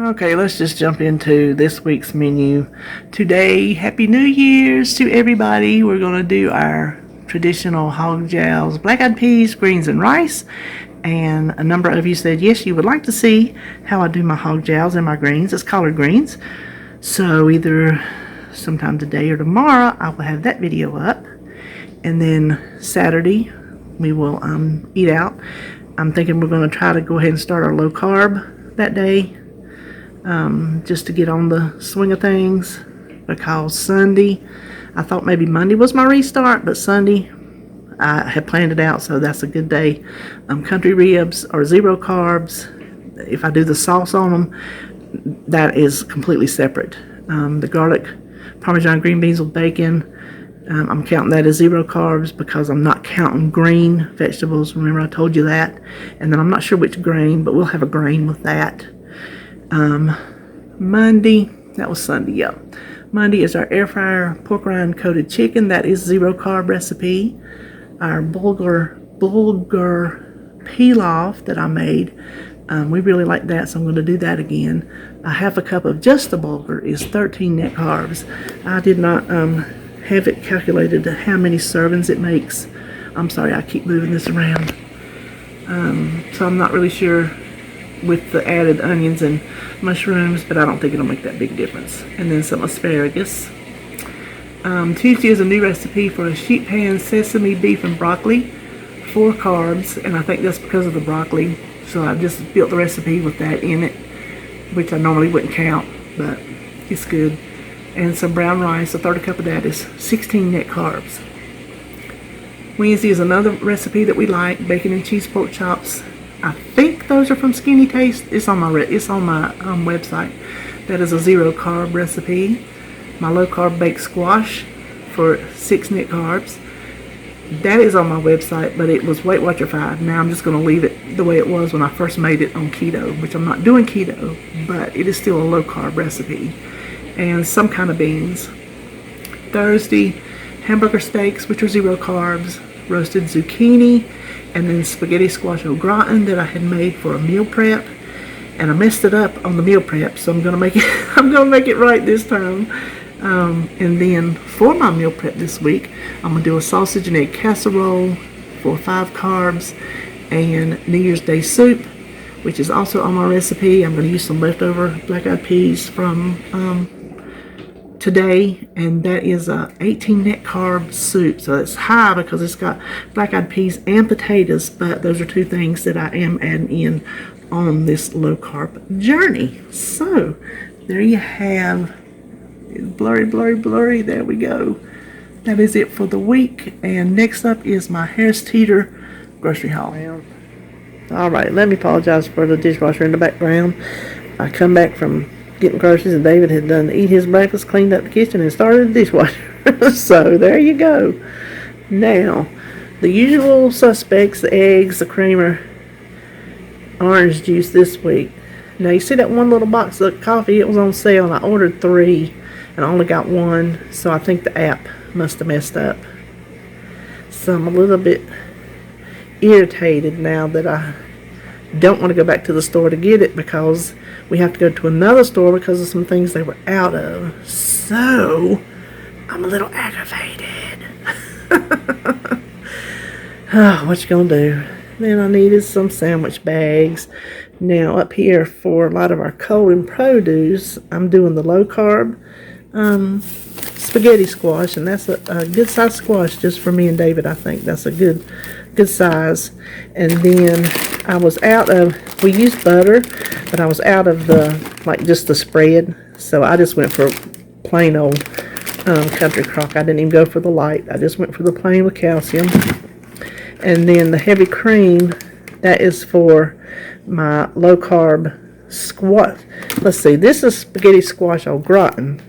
Okay, let's just jump into this week's menu. Today, Happy New Year's to everybody. We're going to do our traditional hog jows, black-eyed peas, greens, and rice. And a number of you said, yes, you would like to see how I do my hog jows and my greens. It's collard greens. So either sometime today or tomorrow, I will have that video up. And then Saturday, we will eat out. I'm thinking we're going to try to go ahead and start our low carb that day. Just to get on the swing of things, because Sunday, I thought maybe Monday was my restart, but Sunday I had planned it out, so that's a good day. Country ribs are 0 carbs. If I do the sauce on them, that is completely separate. The garlic Parmesan green beans with bacon, I'm counting that as 0 carbs because I'm not counting green vegetables. Remember I told you that. And then I'm not sure which grain, but we'll have a grain with that. Monday, that was Sunday, yep. Monday is our air fryer pork rind coated chicken. That is 0 carb recipe. Our Bulgar Pilaf that I made, we really like that, so I'm going to do that again. A half a cup of just the Bulgar is 13 net carbs. I did not have it calculated to how many servings it makes. I'm sorry, I keep moving this around. So I'm not really sure with the added onions and mushrooms, but I don't think it'll make that big difference. And then some asparagus. Tuesday is a new recipe for a sheet pan sesame beef and broccoli, 4 carbs, and I think that's because of the broccoli. So I just built the recipe with that in it, which I normally wouldn't count, but it's good. And some brown rice, a third cup of that is 16 net carbs. Wednesday is another recipe that we like, bacon and cheese pork chops. I think those are from Skinny Taste. It's on my website. That is a 0 carb recipe. My low carb baked squash for 6 net carbs. That is on my website, but it was Weight Watcher 5. Now I'm just going to leave it the way it was when I first made it on keto, which I'm not doing keto, but it is still a low carb recipe. And some kind of beans. Thursday, hamburger steaks, which are 0 carbs, roasted zucchini, and then spaghetti squash au gratin that I had made for a meal prep, and I messed it up on the meal prep, so I'm gonna make it right this time. And then for my meal prep this week, I'm gonna do a sausage and egg casserole for 5 carbs, and New Year's Day soup, which is also on my recipe. I'm gonna use some leftover black-eyed peas from today, and that is a 18 net carb soup. So it's high because it's got black-eyed peas and potatoes, but those are 2 things that I am adding in on this low carb journey. So there you have, blurry, there we go. That is it for the week, and next up is my Harris Teeter grocery haul. Alright, let me apologize for the dishwasher in the background. I come back from getting groceries, and David had done eat his breakfast, cleaned up the kitchen, and started the dishwasher. So there you go. Now, the usual suspects: the eggs, the creamer, orange juice this week. Now you see that one little box of coffee? It was on sale, and I ordered 3, and I only got 1. So I think the app must have messed up. So I'm a little bit irritated now that I don't want to go back to the store to get it, because we have to go to another store because of some things they were out of. So I'm a little aggravated. What you gonna do? Then I needed some sandwich bags. Now up here for a lot of our cold and produce, I'm doing the low carb spaghetti squash, and that's a good size squash just for me and David. I think that's a good size. And then I was out of, we used butter, but I was out of just the spread, so I just went for plain old country crock. I didn't even go for the light. I just went for the plain with calcium. And then the heavy cream, that is for my low carb squash. Let's see, this is spaghetti squash au gratin.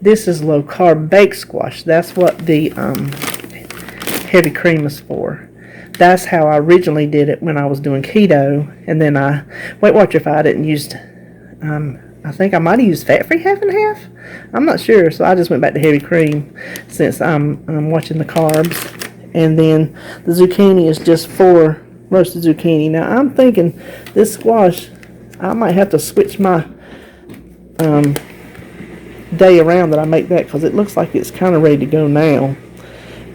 This is low carb baked squash. That's what the heavy cream is for. That's how I originally did it when I was doing keto, and then I Weight Watcher 5 and used I think I might have used fat-free half and half. I'm not sure, so I just went back to heavy cream since I'm watching the carbs. And then the zucchini is just for roasted zucchini. Now I'm thinking this squash, I might have to switch my day around that I make that, because it looks like it's kind of ready to go now.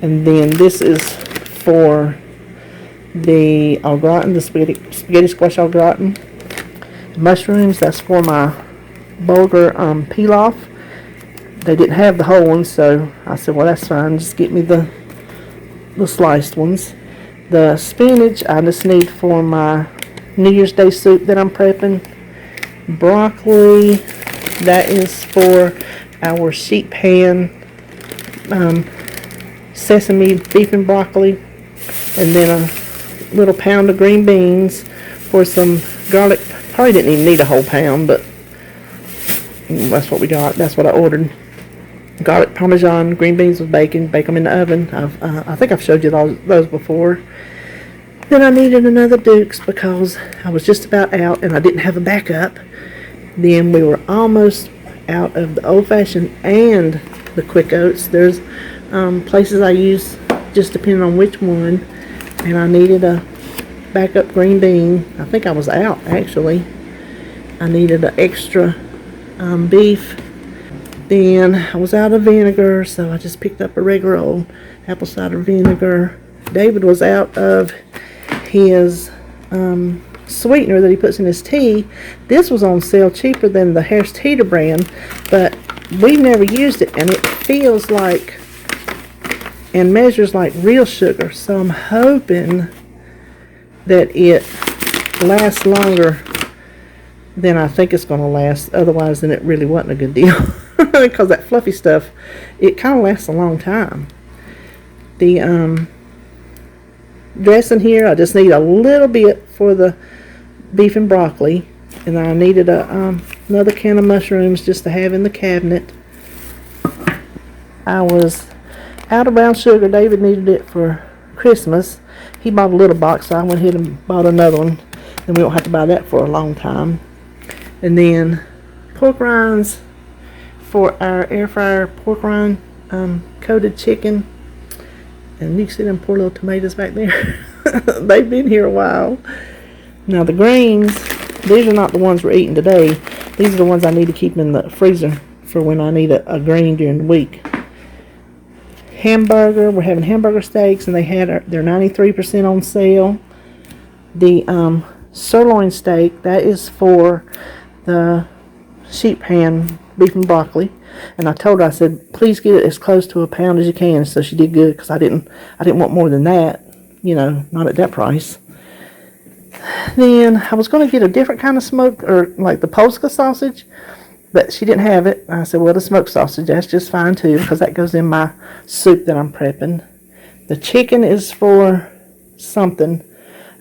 And then this is for the au gratin, the spaghetti squash au gratin. Mushrooms, that's for my Bulgar Pilaf. They didn't have the whole ones, so I said, well, that's fine, just get me the sliced ones. The spinach I just need for my New Year's Day soup that I'm prepping. Broccoli, that is for our sheet pan sesame beef and broccoli. And then a little pound of green beans for some garlic. Probably didn't even need a whole pound, but that's what we got. That's what I ordered. Garlic Parmesan, green beans with bacon. Bake them in the oven. I think I've showed you those before. Then I needed another Duke's because I was just about out and I didn't have a backup. Then we were almost out of the old fashioned and the quick oats. There's places I use just depending on which one. And I needed a backup green bean. I think I was out actually. I needed an extra beef. Then I was out of vinegar, so I just picked up a regular old apple cider vinegar. David was out of his sweetener that he puts in his tea. This was on sale cheaper than the Harris Teeter brand, but we've never used it, and it feels like and measures like real sugar. So I'm hoping that it lasts longer than I think it's going to last. Otherwise, then it really wasn't a good deal. Because that fluffy stuff, it kind of lasts a long time. The dressing here, I just need a little bit for the beef and broccoli. And then I needed another can of mushrooms just to have in the cabinet. I was out of brown sugar. David needed it for Christmas. He bought a little box, so I went ahead and bought another one. And we won't have to buy that for a long time. And then pork rinds for our air fryer pork rind coated chicken. And you can see them poor little tomatoes back there. They've been here a while. Now the greens, these are not the ones we're eating today. These are the ones I need to keep in the freezer for when I need a green during the week. Hamburger, we're having hamburger steaks, and they had they're 93% on sale. The sirloin steak, that is for the sheet pan beef and broccoli. And I told her, I said, please get it as close to a pound as you can. So she did good, because I didn't want more than that, you know, not at that price. Then I was going to get a different kind of smoked, or like the Polska sausage, but she didn't have it. I said, well, the smoked sausage, that's just fine too, because that goes in my soup that I'm prepping. The chicken is for something.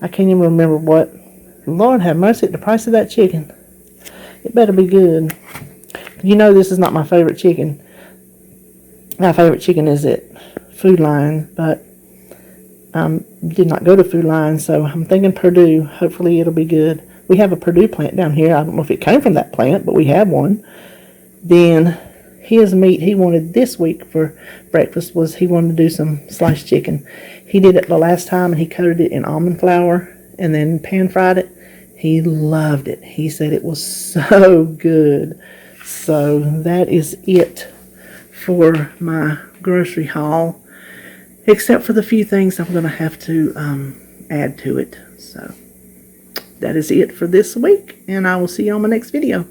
I can't even remember what. Lord have mercy at the price of that chicken. It better be good. You know this is not my favorite chicken. My favorite chicken is at Food Line, but did not go to Food Line, so I'm thinking Purdue. Hopefully it'll be good. We have a Purdue plant down here. I don't know if it came from that plant, but we have one. Then his meat he wanted this week for breakfast was he wanted to do some sliced chicken. He did it the last time, and he coated it in almond flour and then pan fried it. He loved it. He said it was so good. So that is it for my grocery haul, except for the few things I'm going to have to add to it. So that is it for this week, and I will see you on my next video.